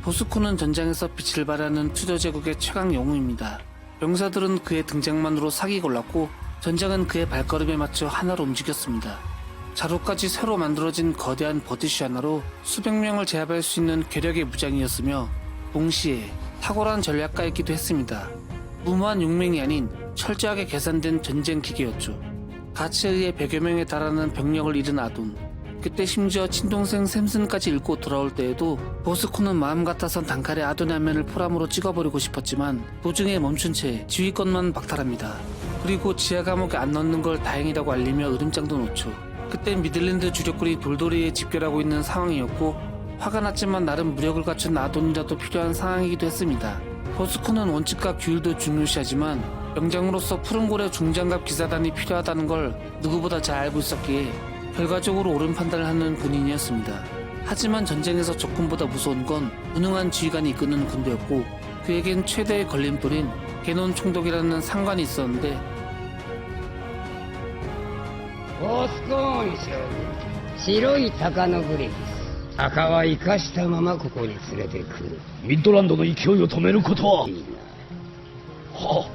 보스콘은 전장에서 빛을 발하는 튜더 제국의 최강 영웅입니다. 병사들은 그의 등장만으로 사기 골랐고 전장은 그의 발걸음에 맞춰 하나로 움직였습니다. 자루까지 새로 만들어진 거대한 버디쉬 하나로 수백 명을 제압할 수 있는 괴력의 무장이었으며 동시에 탁월한 전략가이기도 했습니다. 무모한 용맹이 아닌 철저하게 계산된 전쟁 기계였죠. 가치에 의해 100여 명에 달하는 병력을 잃은 아돈, 그때 심지어 친동생 샘슨까지 잃고 돌아올 때에도 보스콘은 마음 같아선 단칼에 아돈의 안면을 포람으로 찍어버리고 싶었지만 도중에 멈춘 채 지휘권만 박탈합니다. 그리고 지하 감옥에 안 넣는 걸 다행이라고 알리며 으름장도 놓죠. 그땐 미들랜드 주력군이 돌돌이에 집결하고 있는 상황이었고 화가 났지만 나름 무력을 갖춘 아돈이라도 필요한 상황이기도 했습니다. 보스콘은 원칙과 규율도 중요시하지만 병장으로서 푸른고래 중장갑 기사단이 필요하다는 걸 누구보다 잘 알고 있었기에 결과적으로 옳은 판단을 하는 군인이었습니다. 하지만 전쟁에서 적군보다 무서운 건 무능한 지휘관이 이끄는 군대였고 그에겐 최대의 걸림돌인 개논 총독이라는 상관이 있었는데 ボスコーン将軍、白い鷹のグレです。鷹は生かしたままここに連れてくる。ミッドランドの勢いを止めることは。いいな。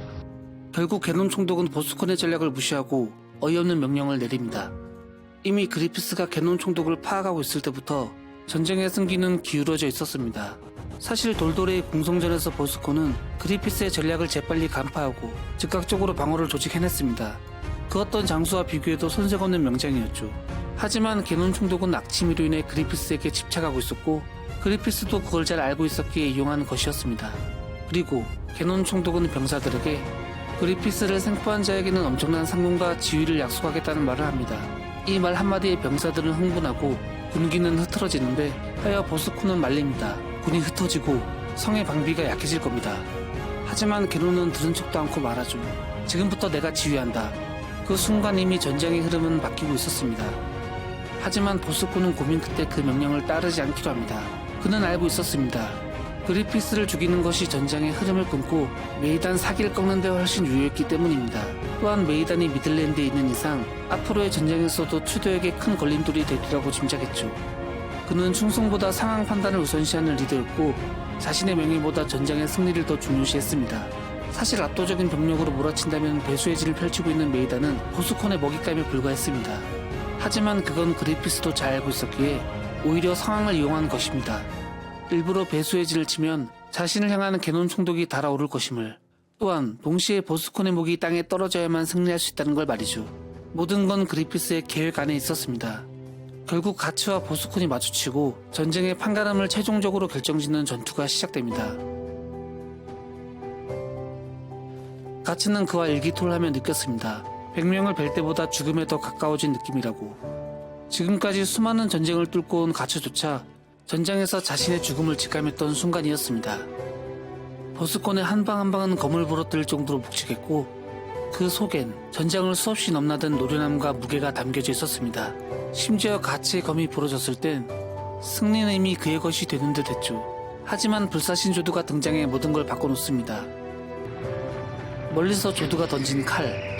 결국 개논 총독은 보스콘의 전략을 무시하고 어이없는 명령을 내립니다. 이미 그리피스가 개논 총독을 파악하고 있을 때부터 전쟁의 승기는 기울어져 있었습니다. 사실 돌돌이의 공성전에서 보스콘은 그리피스의 전략을 재빨리 간파하고 즉각적으로 방어를 조직해냈습니다. 그 어떤 장수와 비교해도 손색 없는 명장이었죠. 하지만 개논 총독은 악취미로 인해 그리피스에게 집착하고 있었고 그리피스도 그걸 잘 알고 있었기에 이용한 것이었습니다. 그리고 개논 총독은 병사들에게 그리피스를 생포한 자에게는 엄청난 상금과 지위를 약속하겠다는 말을 합니다. 이 말 한마디에 병사들은 흥분하고 군기는 흐트러지는데 하여 보스콘은 말립니다. 군이 흩어지고 성의 방비가 약해질 겁니다. 하지만 게논은 들은 척도 않고 말하죠. 지금부터 내가 지휘한다. 그 순간 이미 전쟁의 흐름은 바뀌고 있었습니다. 하지만 보스콘은 고민 끝에 그 명령을 따르지 않기로 합니다. 그는 알고 있었습니다. 그리피스를 죽이는 것이 전장의 흐름을 끊고 메이단 사기를 꺾는 데 훨씬 유효했기 때문입니다. 또한 메이단이 미들랜드에 있는 이상 앞으로의 전쟁에서도 튜더에게 큰 걸림돌이 되리라고 짐작했죠. 그는 충성보다 상황 판단을 우선시하는 리더였고 자신의 명예보다 전장의 승리를 더 중요시했습니다. 사실 압도적인 병력으로 몰아친다면 배수의 진을 펼치고 있는 메이단은 보스콘의 먹잇감에 불과했습니다. 하지만 그건 그리피스도 잘 알고 있었기에 오히려 상황을 이용한 것입니다. 일부러 배수의 진을 치면 자신을 향하는 개논 총독이 달아오를 것임을, 또한 동시에 보스콘의 목이 땅에 떨어져야만 승리할 수 있다는 걸 말이죠. 모든 건 그리피스의 계획 안에 있었습니다. 결국 가츠와 보스콘이 마주치고 전쟁의 판가름을 최종적으로 결정짓는 전투가 시작됩니다. 가츠는 그와 일기토를하며 느꼈습니다. 100명을 뵐 때보다 죽음에 더 가까워진 느낌이라고. 지금까지 수많은 전쟁을 뚫고 온 가츠조차 전장에서 자신의 죽음을 직감했던 순간이었습니다. 보스콘의 한 방 한 방은 검을 부러뜨릴 정도로 묵직했고 그 속엔 전장을 수없이 넘나든 노련함과 무게가 담겨져 있었습니다. 심지어 가츠의 검이 부러졌을 땐 승리는 이미 그의 것이 되는 듯 했죠. 하지만 불사신 조드가 등장해 모든 걸 바꿔놓습니다. 멀리서 조드가 던진 칼,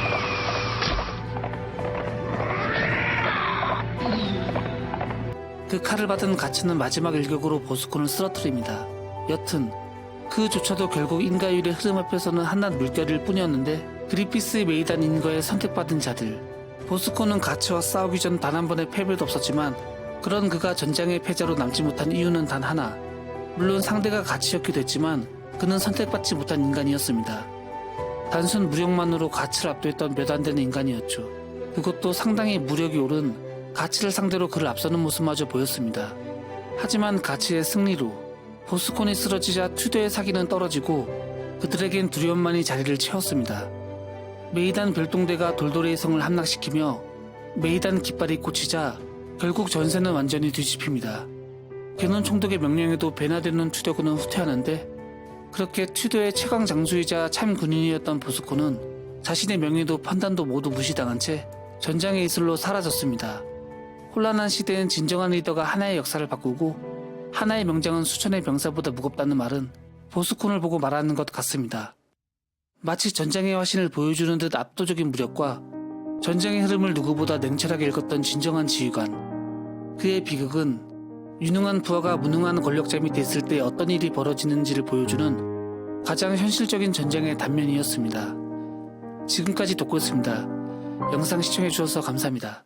그 칼을 받은 가츠는 마지막 일격으로 보스콘을 쓰러뜨립니다. 여튼 그조차도 결국 인가율의 흐름 앞에서는 한낱 물결일 뿐이었는데 그리피스의 메이단 인거에 선택받은 자들, 보스콘은 가츠와 싸우기 전 단 한 번의 패배도 없었지만 그런 그가 전장의 패자로 남지 못한 이유는 단 하나, 물론 상대가 가츠였기도 했지만 그는 선택받지 못한 인간이었습니다. 단순 무력만으로 가츠를 압도했던 몇 안 되는 인간이었죠. 그것도 상당히 무력이 오른 가츠를 상대로 그를 앞서는 모습마저 보였습니다. 하지만 가츠의 승리로 보스콘이 쓰러지자 튜더의 사기는 떨어지고 그들에겐 두려움만이 자리를 채웠습니다. 메이단 별동대가 돌돌이의 성을 함락시키며 메이단 깃발이 꽂히자 결국 전세는 완전히 뒤집힙니다. 개논 총독의 명령에도 배나되는 튜더군은 후퇴하는데 그렇게 튜더의 최강 장수이자 참 군인이었던 보스콘은 자신의 명예도 판단도 모두 무시당한 채 전장의 이슬로 사라졌습니다. 혼란한 시대엔 진정한 리더가 하나의 역사를 바꾸고 하나의 명장은 수천의 병사보다 무겁다는 말은 보스콘을 보고 말하는 것 같습니다. 마치 전장의 화신을 보여주는 듯 압도적인 무력과 전쟁의 흐름을 누구보다 냉철하게 읽었던 진정한 지휘관. 그의 비극은 유능한 부하가 무능한 권력자 밑에 있을 때 어떤 일이 벌어지는지를 보여주는 가장 현실적인 전쟁의 단면이었습니다. 지금까지 돋고였습니다. 영상 시청해주셔서 감사합니다.